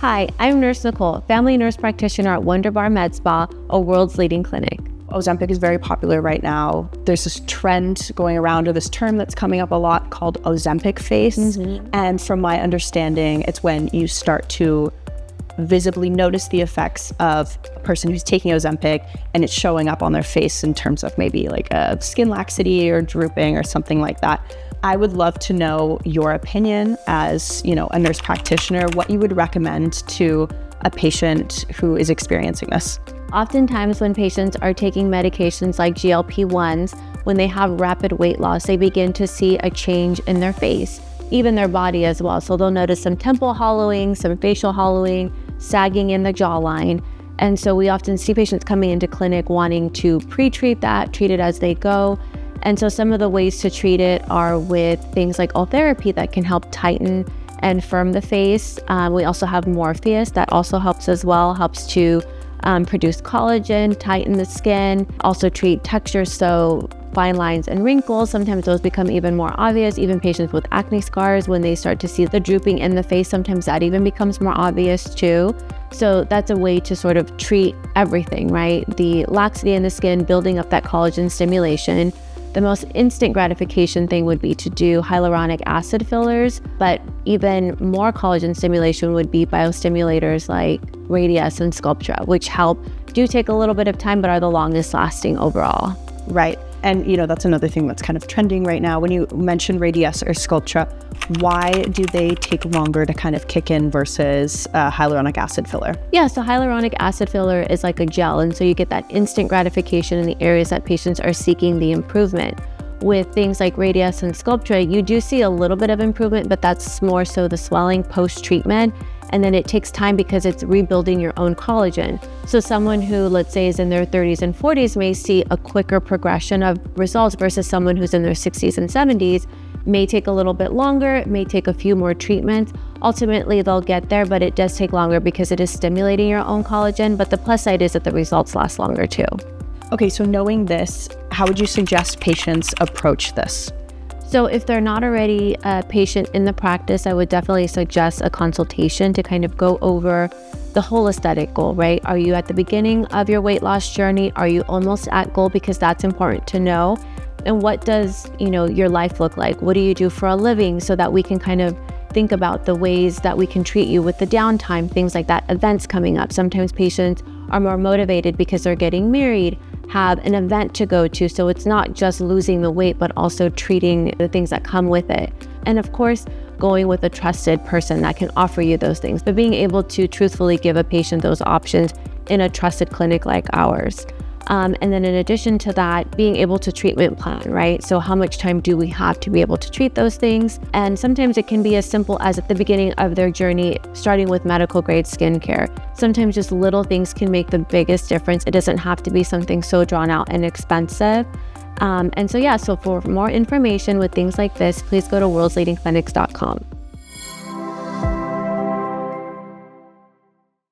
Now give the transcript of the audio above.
Hi, I'm Nurse Nicolle, family nurse practitioner at Wunderbar MedSpa, a world's leading clinic. Ozempic is very popular right now. There's this trend going around, or this term that's coming up a lot called Ozempic Face. And from my understanding, it's when you start to visibly notice the effects of a person who's taking Ozempic and it's showing up on their face in terms of maybe like a skin laxity or drooping or something like that. I would love to know your opinion as, a nurse practitioner, what you would recommend to a patient who is experiencing this. Oftentimes when patients are taking medications like GLP-1s, when they have rapid weight loss, they begin to see a change in their face, even their body as well. So they'll notice some temple hollowing, some facial hollowing, sagging in the jawline. And so we often see patients coming into clinic wanting to pre-treat that, treat it as they go. And so some of the ways to treat it are with things like Ultherapy that can help tighten and firm the face. We also have Morpheus that also helps as well, helps to produce collagen, tighten the skin, also treat texture, so fine lines and wrinkles. Sometimes those become even more obvious. Even patients with acne scars, when they start to see the drooping in the face, sometimes that even becomes more obvious too. So that's a way to sort of treat everything, right? The laxity in the skin, building up that collagen stimulation. The most instant gratification thing would be to do hyaluronic acid fillers, but even more collagen stimulation would be biostimulators like Radiesse and Sculptra, which do take a little bit of time, but are the longest lasting overall. Right. And that's another thing that's kind of trending right now. When you mention Radiesse or Sculptra, why do they take longer to kind of kick in versus hyaluronic acid filler? Yeah, so hyaluronic acid filler is like a gel, and so you get that instant gratification in the areas that patients are seeking the improvement. With things like Radiesse and Sculptra, you do see a little bit of improvement, but that's more so the swelling post-treatment. And then it takes time because it's rebuilding your own collagen. So someone who, let's say, is in their 30s and 40s may see a quicker progression of results versus someone who's in their 60s and 70s. May take a little bit longer, it may take a few more treatments. Ultimately, they'll get there, but it does take longer because it is stimulating your own collagen. But the plus side is that the results last longer too. Okay, so knowing this, how would you suggest patients approach this? So if they're not already a patient in the practice, I would definitely suggest a consultation to kind of go over the whole aesthetic goal, right? Are you at the beginning of your weight loss journey? Are you almost at goal? Because that's important to know. And what does, your life look like? What do you do for a living? So that we can kind of think about the ways that we can treat you with the downtime, things like that, events coming up. Sometimes patients are more motivated because they're getting married, have an event to go to. So it's not just losing the weight, but also treating the things that come with it. And of course, going with a trusted person that can offer you those things, but being able to truthfully give a patient those options in a trusted clinic like ours. And then in addition to that, being able to treatment plan, right? So how much time do we have to be able to treat those things? And sometimes it can be as simple as at the beginning of their journey, starting with medical grade skincare. Sometimes just little things can make the biggest difference. It doesn't have to be something so drawn out and expensive. So for more information with things like this, please go to worldsleadingclinics.com.